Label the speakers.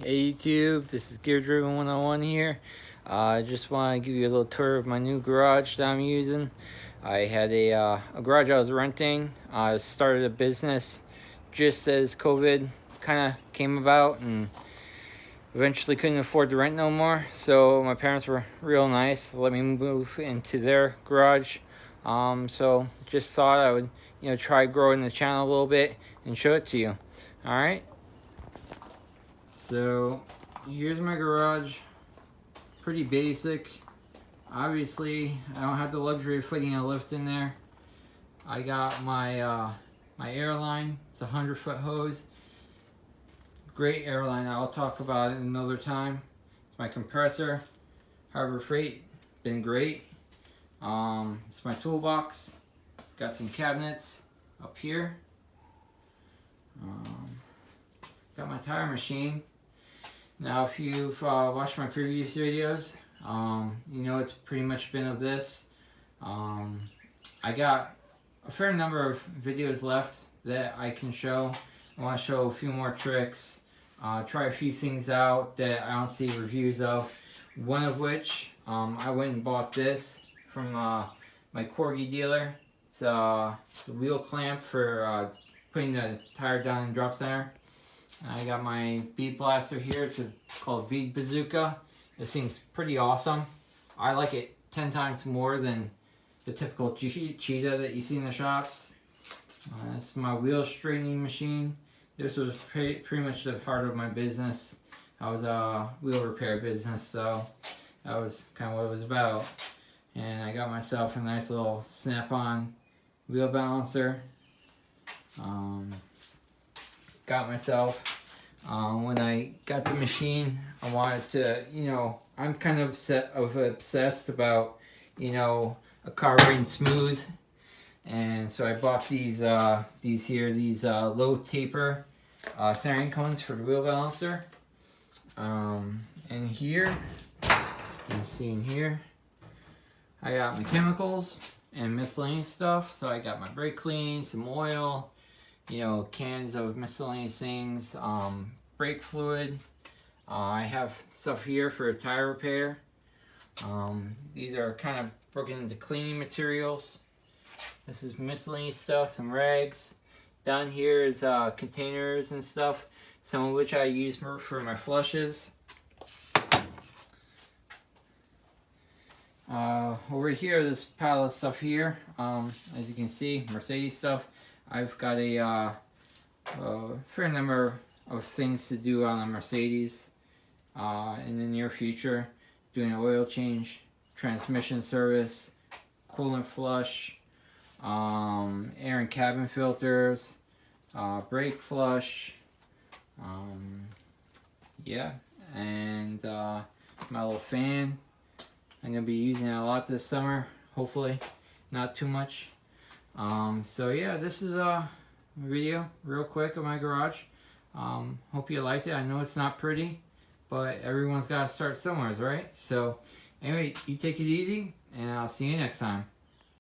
Speaker 1: Hey YouTube, this is Gear Driven 101 here. I just want to give you a little tour of my new garage that I'm using. I had a garage I was renting. I started a business just as COVID kind of came about and eventually couldn't afford to rent no more. So my parents were real nice to let me move into their garage. So just thought I would, try growing the channel a little bit and show it to you. All right. So here's my garage, pretty basic. Obviously, I don't have the luxury of putting a lift in there. I got my my airline. It's a 100-foot hose. Great airline. I'll talk about it another time. It's my compressor. Harbor Freight, been great. It's my toolbox. Got some cabinets up here. Got my tire machine. Now, if you've watched my previous videos, you know it's pretty much been of this. I got a fair number of videos left that I can show. I want to show a few more tricks, try a few things out that I don't see reviews of. One of which, I went and bought this from my Corgi dealer. It's a wheel clamp for putting the tire down in the drop center. I got my bead blaster here. It's called Bead Bazooka. This thing's pretty awesome. I like it 10 times more than the typical cheetah that you see in the shops. This is my wheel straightening machine. This was pretty much the heart of my business. I was a wheel repair business, so that was kind of what it was about. And I got myself a nice little snap-on wheel balancer. Got myself, when I got the machine, I wanted to, I'm kind of obsessed about, a car running smooth. And so I bought these low taper centering cones for the wheel balancer. And here, you can see in here, I got my chemicals and miscellaneous stuff. So I got my brake clean, some oil, cans of miscellaneous things, brake fluid. I have stuff here for tire repair. These are kind of broken into cleaning materials. This is miscellaneous stuff, some rags. Down here is containers and stuff, some of which I use for my flushes. Over here, this pile of stuff here, as you can see, Mercedes stuff. I've got a fair number of things to do on a Mercedes in the near future. Doing an oil change, transmission service, coolant flush, air and cabin filters, brake flush, yeah, and my little fan. I'm going to be using it a lot this summer, hopefully not too much. So yeah, this is a video real quick of my garage. Hope you liked it. I know it's not pretty, but everyone's got to start somewhere, right? So anyway, you take it easy, and I'll see you next time.